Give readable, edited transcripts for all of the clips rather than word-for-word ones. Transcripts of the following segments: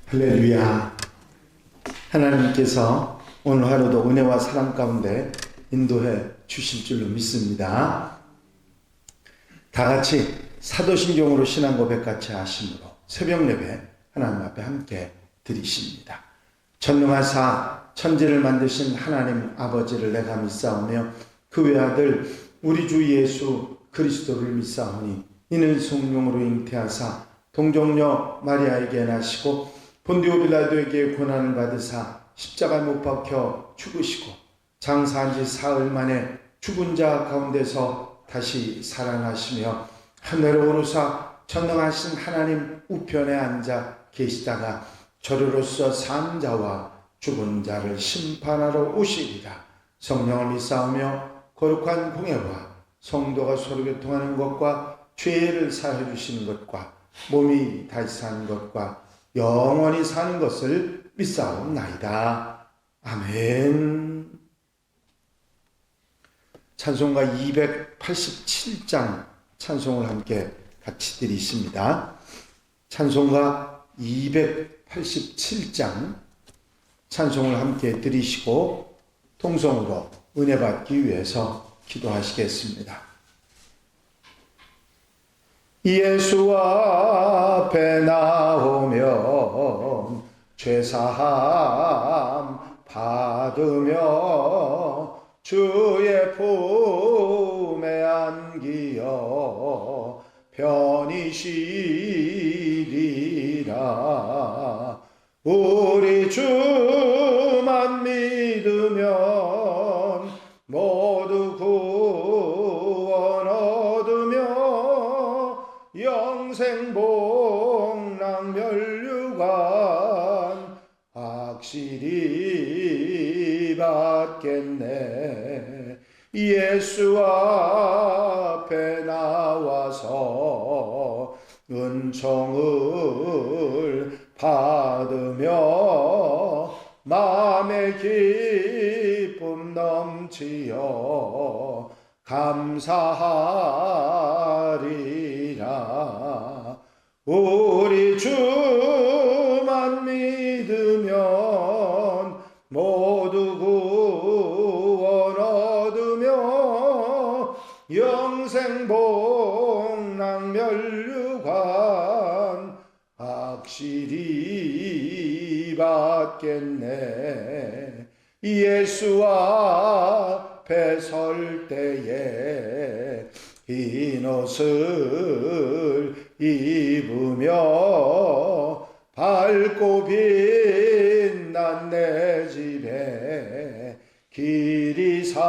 할렐루야. 하나님께서 오늘 하루도 은혜와 사랑 가운데 인도해 주실 줄로 믿습니다. 다 같이 사도신경으로 신앙 고백같이 하심으로 새벽 예배 하나님 앞에 함께 드리십니다. 전능하사 천지를 만드신 하나님 아버지를 내가 믿사오며 그 외아들 우리 주 예수 그리스도를 믿사오니 이는 성령으로 잉태하사 동정녀 마리아에게 나시고 본디오 빌라도에게 고난을 받으사 십자가에 못 박혀 죽으시고 장사한 지 사흘 만에 죽은 자 가운데서 다시 살아나시며 하늘로 오르사 전능하신 하나님 우편에 앉아 계시다가 저리로서 산 자와 죽은 자를 심판하러 오시리라. 성령을 믿사오며 거룩한 공예와 성도가 서로 교통하는 것과 죄를 사해 주시는 것과 몸이 다시 사는 것과 영원히 사는 것을 믿사옵나이다. 아멘. 찬송가 287장 찬송을 함께 같이 드리십니다. 찬송가 287장 찬송을 함께 드리시고 통성으로 은혜 받기 위해서 기도하시겠습니다. 예수 앞에 나오면 죄사함 받으며 주의 품에 안기어 편히 쉬리라. 우리 주만 믿으면 모두 구원 얻으며 영생복락 멸류관 확실히 받겠네. 예수 앞에 나와서 은총을 받으며 마음의 기쁨 넘치어 감사하리라. 우리 주만 믿으면 모두 구원 얻으며 영생복락 멸류관 확실히 받겠네. 예수 앞에 설 때에 흰 옷을 입으며 밝고 빛난 내 집에 길이 살리라.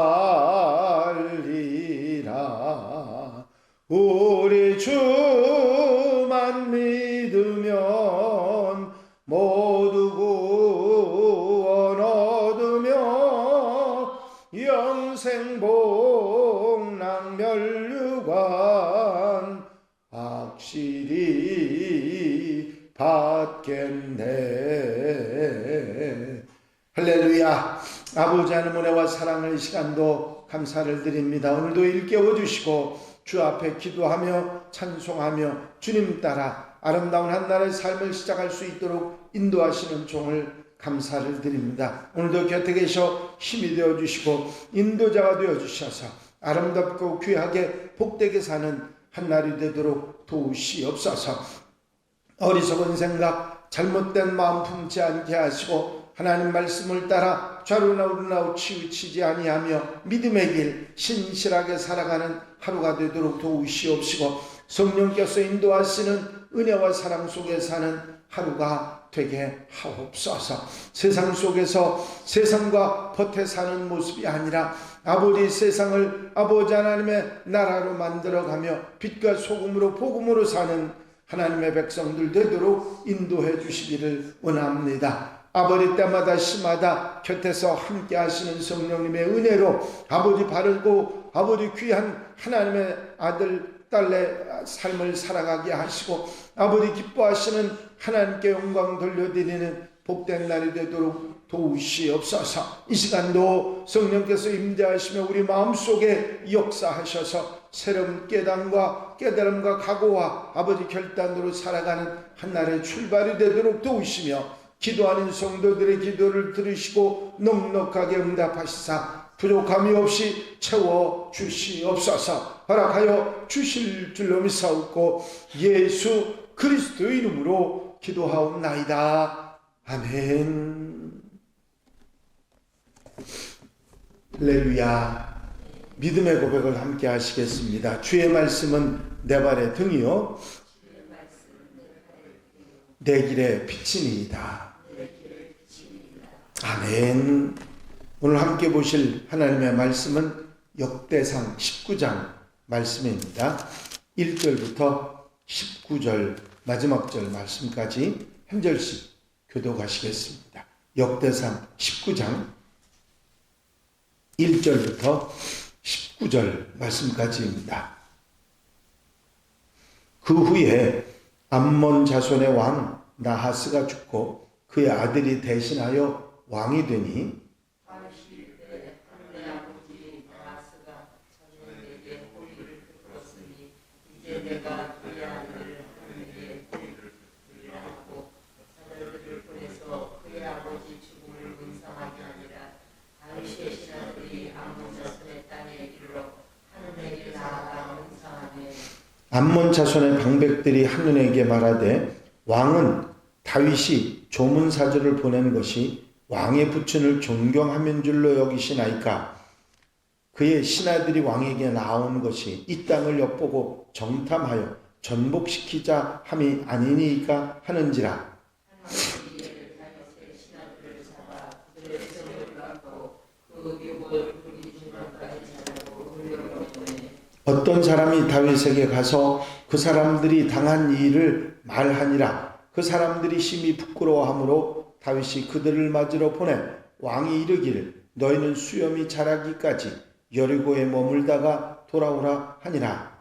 우리 주만 믿으면 모두 구원 얻으며 영생복락 멸류관 확실히 받겠네. 할렐루야. 아버지 하나님 은혜와 사랑을 이 시간도 감사를 드립니다. 오늘도 일깨워 주시고 주 앞에 기도하며 찬송하며 주님 따라 아름다운 한날의 삶을 시작할 수 있도록 인도하시는 종을 감사를 드립니다. 오늘도 곁에 계셔 힘이 되어 주시고 인도자가 되어 주셔서 아름답고 귀하게 복되게 사는 한날이 되도록 도우시옵소서. 어리석은 생각 잘못된 마음 품지 않게 하시고 하나님 말씀을 따라 좌로나 우로나 치우치지 아니하며 믿음의 길 신실하게 살아가는 하루가 되도록 도우시옵시고 성령께서 인도하시는 은혜와 사랑 속에 사는 하루가 되게 하옵소서. 세상 속에서 세상과 버텨 사는 모습이 아니라 아버지 세상을 아버지 하나님의 나라로 만들어가며 빛과 소금으로 복음으로 사는 하나님의 백성들 되도록 인도해 주시기를 원합니다. 아버지 때마다 시마다 곁에서 함께 하시는 성령님의 은혜로 아버지 바르고 아버지 귀한 하나님의 아들 딸의 삶을 살아가게 하시고 아버지 기뻐하시는 하나님께 영광 돌려드리는 복된 날이 되도록 도우시옵소서. 이 시간도 성령께서 임재하시며 우리 마음속에 역사하셔서 새로운 깨달음과 각오와 아버지 결단으로 살아가는 한날의 출발이 되도록 도우시며 기도하는 성도들의 기도를 들으시고 넉넉하게 응답하시사 부족함이 없이 채워주시옵소서. 허락하여 주실 줄로 믿사옵고 예수 그리스도의 이름으로 기도하옵나이다. 아멘. 할렐루야. 믿음의 고백을 함께 하시겠습니다. 주의 말씀은 내 발의 등이요 내 길의 빛이니이다. 아멘. 오늘 함께 보실 하나님의 말씀은 역대상 19장 말씀입니다. 1절부터 19절 마지막 절 말씀까지 한 절씩 교독하시겠습니다. 역대상 19장 1절부터 19절 말씀까지입니다. 그 후에 암몬 자손의 왕 나하스가 죽고 그의 아들이 대신하여 왕이 되니 암몬 자손의 방백들이 한눈에게 말하되 왕은 다윗이 조문사절을 보낸 것이 왕의 부친을 존경하는 줄로 여기시나이까. 그의 신하들이 왕에게 나온 것이 이 땅을 엿보고 정탐하여 전복시키자 함이 아니니까 하는지라. 어떤 사람이 다윗에게 가서 그 사람들이 당한 일을 말하니라. 그 사람들이 심히 부끄러워하므로 다윗이 그들을 맞으러 보내 왕이 이르기를 너희는 수염이 자라기까지 여리고에 머물다가 돌아오라 하니라.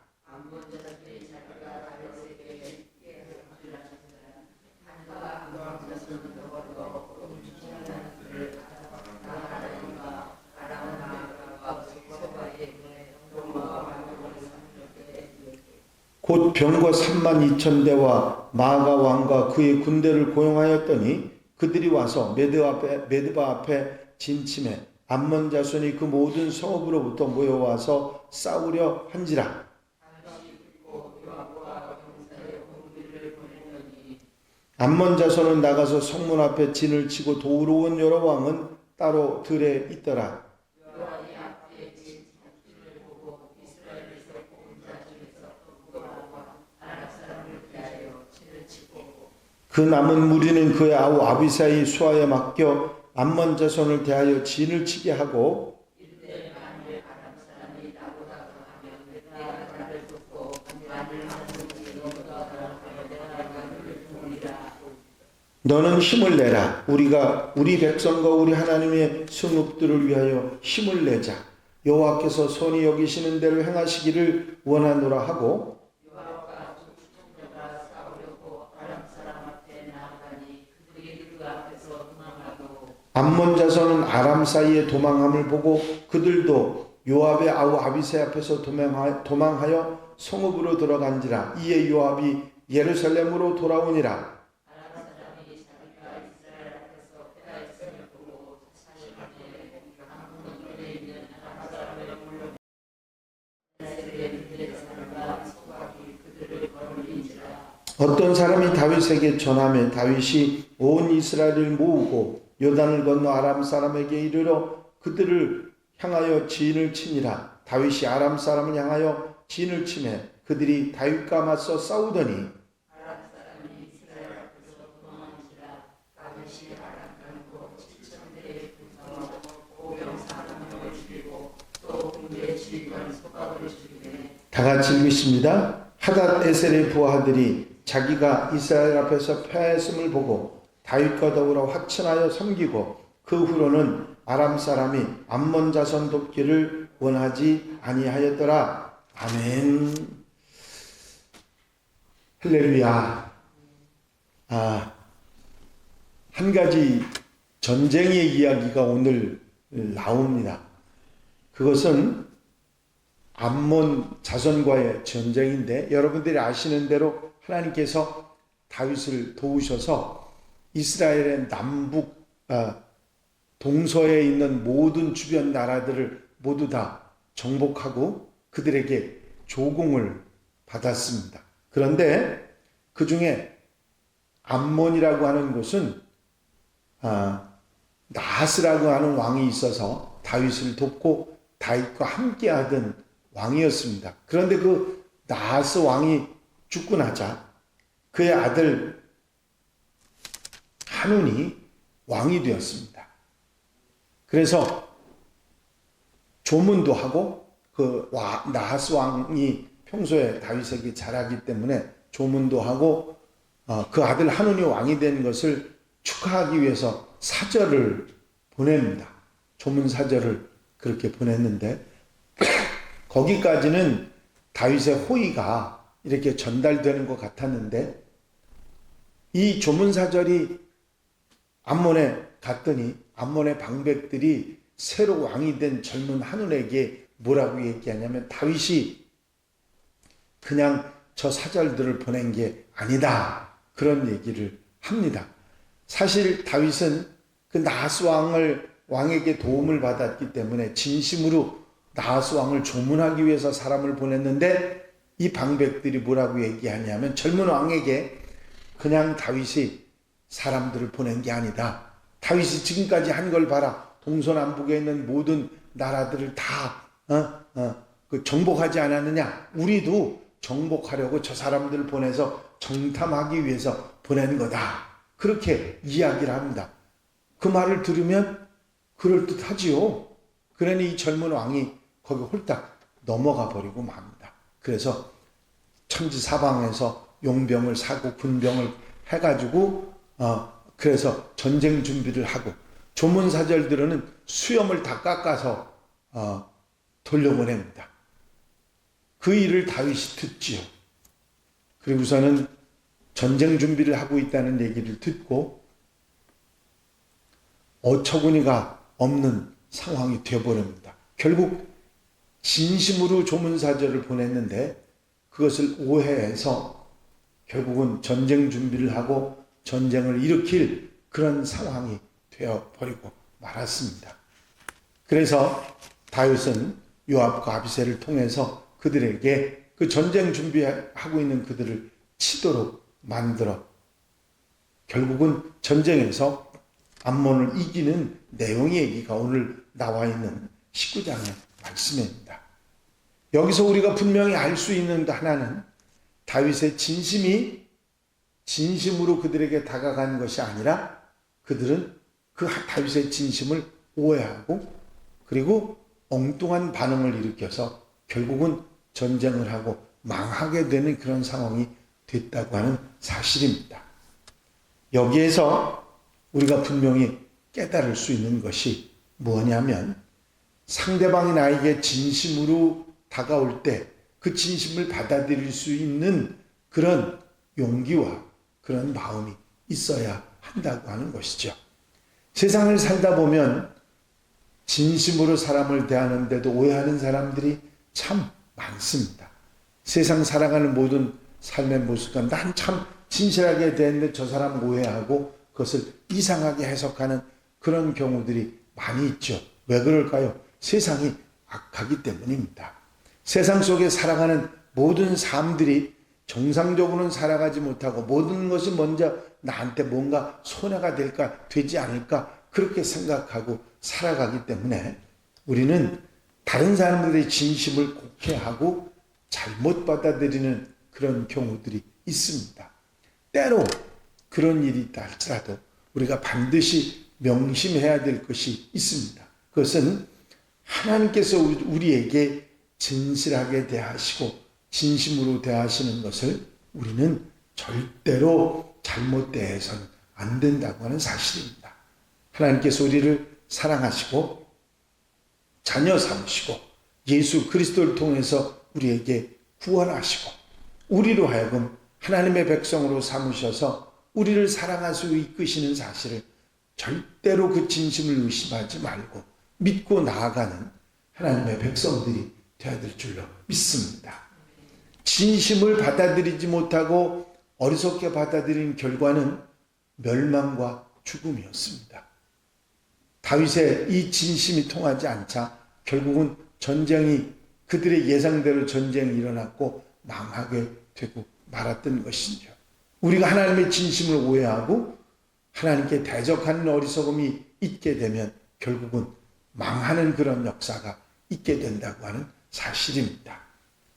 곧 병거 32,000대와 마가 왕과 그의 군대를 고용하였더니 그들이 와서 메드바 앞에 진침해 암몬 자손이 그 모든 성읍으로부터 모여와서 싸우려 한지라. 암몬 자손은 나가서 성문 앞에 진을 치고 도우러 온 여러 왕은 따로 들에 있더라. 그 남은 무리는 그의 아우 아비사의 수하에 맡겨 암몬 자손을 대하여 진을 치게 하고 너는 힘을 내라. 우리가 우리 백성과 우리 하나님의 성읍들을 위하여 힘을 내자. 여호와께서 선히 여기시는 대로 행하시기를 원하노라 하고 암몬 자손은 아람 사이에 도망함을 보고 그들도 요압의 아우 아비새 앞에서 도망하여 성읍으로 들어간지라. 이에 요압이 예루살렘으로 돌아오니라. 어떤 사람이 다윗에게 전하며 다윗이 온 이스라엘을 모으고 요단을 건너 아람 사람에게 이르러 그들을 향하여 진을 치니라. 다윗이 아람 사람을 향하여 진을 치매 그들이 다윗과 맞서 싸우더니 다 같이 읽겠습니다. 하닷 에셀의 부하들이 자기가 이스라엘 앞에서 패했음을 보고 다윗과 더불어 확천하여 섬기고 그 후로는 아람 사람이 암몬 자손 돕기를 원하지 아니하였더라. 아멘. 할렐루야. 한 가지 전쟁의 이야기가 오늘 나옵니다. 그것은 암몬 자손과의 전쟁인데, 여러분들이 아시는 대로 하나님께서 다윗을 도우셔서 이스라엘의 남북 동서에 있는 모든 주변 나라들을 모두 다 정복하고 그들에게 조공을 받았습니다. 그런데 그 중에 암몬이라고 하는 곳은 나하스라고 하는 왕이 있어서 다윗을 돕고 다윗과 함께하던 왕이었습니다. 그런데 그 나하스 왕이 죽고 나자 그의 아들 한운이 왕이 되었습니다. 그래서 조문도 하고 그 나하스 왕이 평소에 다윗에게 잘하기 때문에 조문도 하고 그 아들 한운이 왕이 된 것을 축하하기 위해서 사절을 보냅니다. 조문 사절을 그렇게 보냈는데 거기까지는 다윗의 호의가 이렇게 전달되는 것 같았는데 이 조문 사절이 암몬에 갔더니 암몬의 방백들이 새로 왕이 된 젊은 한운에게 뭐라고 얘기하냐면 다윗이 그냥 저 사절들을 보낸 게 아니다, 그런 얘기를 합니다. 사실 다윗은 그 나하스 왕에게 도움을 받았기 때문에 진심으로 나하스 왕을 조문하기 위해서 사람을 보냈는데 이 방백들이 뭐라고 얘기하냐면 젊은 왕에게 그냥 다윗이 사람들을 보낸 게 아니다, 다윗이 지금까지 한 걸 봐라, 동서남북에 있는 모든 나라들을 다 정복하지 않았느냐, 우리도 정복하려고 저 사람들을 보내서 정탐하기 위해서 보낸 거다, 그렇게 이야기를 합니다. 그 말을 들으면 그럴듯하지요. 그러니 이 젊은 왕이 거기 홀딱 넘어가 버리고 맙니다. 그래서 천지사방에서 용병을 사고 군병을 해가지고 그래서 전쟁 준비를 하고 조문사절들은 수염을 다 깎아서 돌려보냅니다. 그 일을 다윗이 듣지요. 그리고서는 전쟁 준비를 하고 있다는 얘기를 듣고 어처구니가 없는 상황이 되어버립니다. 결국 진심으로 조문사절을 보냈는데 그것을 오해해서 결국은 전쟁 준비를 하고 전쟁을 일으킬 그런 상황이 되어버리고 말았습니다. 그래서 다윗은 요압과 아비새를 통해서 그들에게 그 전쟁 준비하고 있는 그들을 치도록 만들어 결국은 전쟁에서 암몬을 이기는 내용의 얘기가 오늘 나와 있는 19장의 말씀입니다. 여기서 우리가 분명히 알 수 있는 하나는 다윗의 진심으로 그들에게 다가간 것이 아니라 그들은 그 다윗의 진심을 오해하고 그리고 엉뚱한 반응을 일으켜서 결국은 전쟁을 하고 망하게 되는 그런 상황이 됐다고 하는 사실입니다. 여기에서 우리가 분명히 깨달을 수 있는 것이 뭐냐면 상대방이 나에게 진심으로 다가올 때 그 진심을 받아들일 수 있는 그런 용기와 그런 마음이 있어야 한다고 하는 것이죠. 세상을 살다 보면 진심으로 사람을 대하는데도 오해하는 사람들이 참 많습니다. 세상 살아가는 모든 삶의 모습과 난 참 진실하게 대했는데 저 사람 오해하고 그것을 이상하게 해석하는 그런 경우들이 많이 있죠. 왜 그럴까요? 세상이 악하기 때문입니다. 세상 속에 살아가는 모든 삶들이 정상적으로는 살아가지 못하고 모든 것이 먼저 나한테 뭔가 손해가 되지 않을까 그렇게 생각하고 살아가기 때문에 우리는 다른 사람들의 진심을 곡해하고 잘못 받아들이는 그런 경우들이 있습니다. 때로 그런 일이 있다 할지라도 우리가 반드시 명심해야 될 것이 있습니다. 그것은 하나님께서 우리에게 진실하게 대하시고 진심으로 대하시는 것을 우리는 절대로 잘못 대해서는 안 된다고 하는 사실입니다. 하나님께서 우리를 사랑하시고 자녀 삼으시고 예수 그리스도를 통해서 우리에게 구원하시고 우리로 하여금 하나님의 백성으로 삼으셔서 우리를 사랑하시고 이끄시는 사실을 절대로 그 진심을 의심하지 말고 믿고 나아가는 하나님의 백성들이 되어야 될 줄로 믿습니다. 진심을 받아들이지 못하고 어리석게 받아들인 결과는 멸망과 죽음이었습니다. 다윗의 이 진심이 통하지 않자 결국은 전쟁이 그들의 예상대로 전쟁이 일어났고 망하게 되고 말았던 것이죠. 우리가 하나님의 진심을 오해하고 하나님께 대적하는 어리석음이 있게 되면 결국은 망하는 그런 역사가 있게 된다고 하는 사실입니다.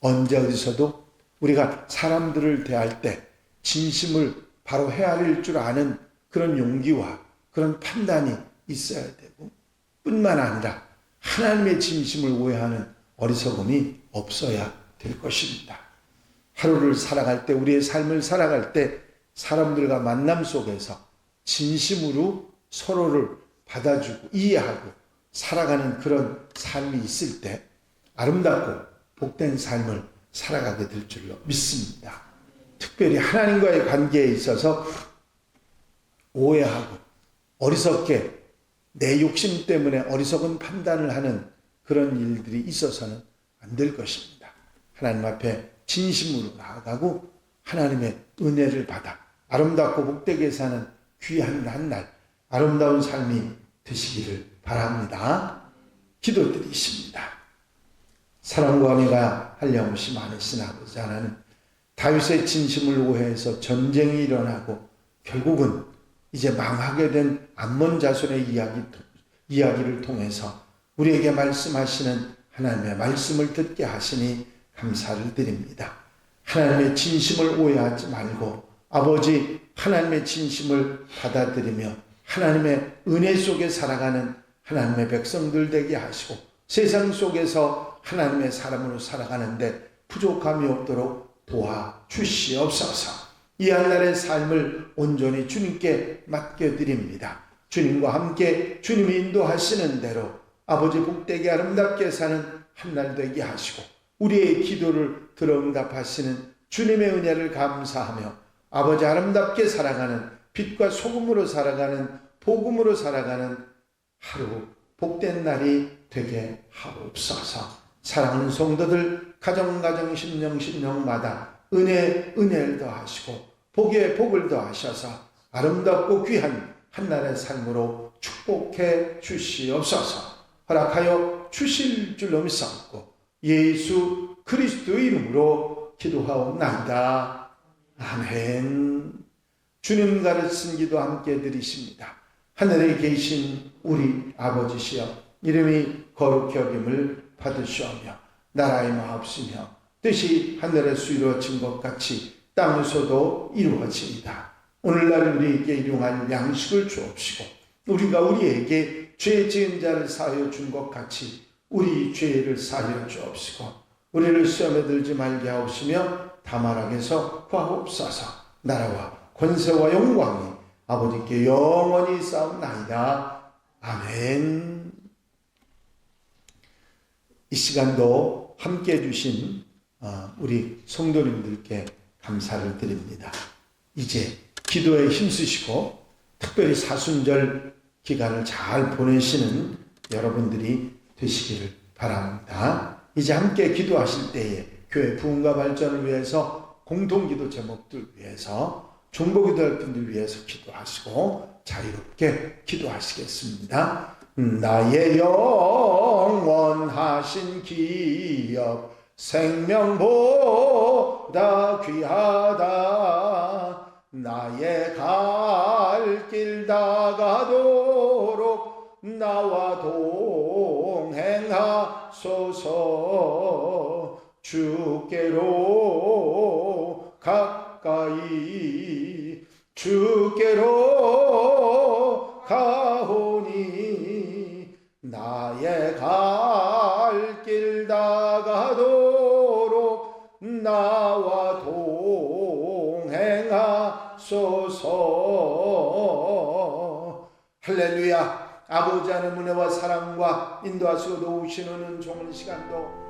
언제 어디서도 우리가 사람들을 대할 때 진심을 바로 헤아릴 줄 아는 그런 용기와 그런 판단이 있어야 되고 뿐만 아니라 하나님의 진심을 오해하는 어리석음이 없어야 될 것입니다. 하루를 살아갈 때, 우리의 삶을 살아갈 때 사람들과 만남 속에서 진심으로 서로를 받아주고 이해하고 살아가는 그런 삶이 있을 때 아름답고 복된 삶을 살아가게 될 줄로 믿습니다. 특별히 하나님과의 관계에 있어서 오해하고 어리석게 내 욕심 때문에 어리석은 판단을 하는 그런 일들이 있어서는 안 될 것입니다. 하나님 앞에 진심으로 나아가고 하나님의 은혜를 받아 아름답고 복되게 사는 귀한 한날 아름다운 삶이 되시기를 바랍니다. 기도드리십니다. 사랑과 은혜가 한량없이 많으신 아버지 하나님, 다윗의 진심을 오해해서 전쟁이 일어나고 결국은 이제 망하게 된 암몬 자손의 이야기를 통해서 우리에게 말씀하시는 하나님의 말씀을 듣게 하시니 감사를 드립니다. 하나님의 진심을 오해하지 말고 아버지 하나님의 진심을 받아들이며 하나님의 은혜 속에 살아가는 하나님의 백성들 되게 하시고 세상 속에서 하나님의 사람으로 살아가는데 부족함이 없도록 도와주시옵소서. 이 한날의 삶을 온전히 주님께 맡겨드립니다. 주님과 함께 주님이 인도하시는 대로 아버지 복되게 아름답게 사는 한날 되게 하시고 우리의 기도를 들어응답하시는 주님의 은혜를 감사하며 아버지 아름답게 살아가는 빛과 소금으로 살아가는 복음으로 살아가는 하루 복된 날이 되게 하옵소서. 사랑하는 성도들 가정 심령마다 은혜를 더하시고 복에 복을 더하셔서 아름답고 귀한 한날의 삶으로 축복해 주시옵소서. 허락하여 주실 줄로 믿사옵고 예수 그리스도 이름으로 기도하옵나이다. 아멘. 주님 가르친 기도 함께 드리십니다. 하늘에 계신 우리 아버지시여, 이름이 거룩히 여김을 받으시오며 나라의 마옵시며 뜻이 하늘에서 이루어진 것 같이 땅에서도 이루어지이다. 오늘날 우리에게 일용할 양식을 주옵시고 우리가 우리에게 죄 지은 자를 사하여 준 것 같이 우리 죄를 사하여 주옵시고 우리를 시험에 들지 말게 하옵시며 다만 악에서 구하옵소서. 나라와 권세와 영광이 아버지께 영원히 싸움나이다. 아멘. 이 시간도 함께 해주신 우리 성도님들께 감사를 드립니다. 이제 기도에 힘쓰시고 특별히 사순절 기간을 잘 보내시는 여러분들이 되시기를 바랍니다. 이제 함께 기도하실 때에 교회 부흥과 발전을 위해서 공동기도 제목들 위해서 중보기도할 분들 위해서 기도하시고 자유롭게 기도하시겠습니다. 나의 영원하신 기업 생명보다 귀하다. 나의 갈 길 다가도록 나와 동행하소서. 주께로 가까이 주께로 가오니 나의 갈 길 다가도록 나와 동행하소서. 할렐루야. 아버지 하나님 은혜와 사랑과 인도하시고 도우시는 좋은 시간도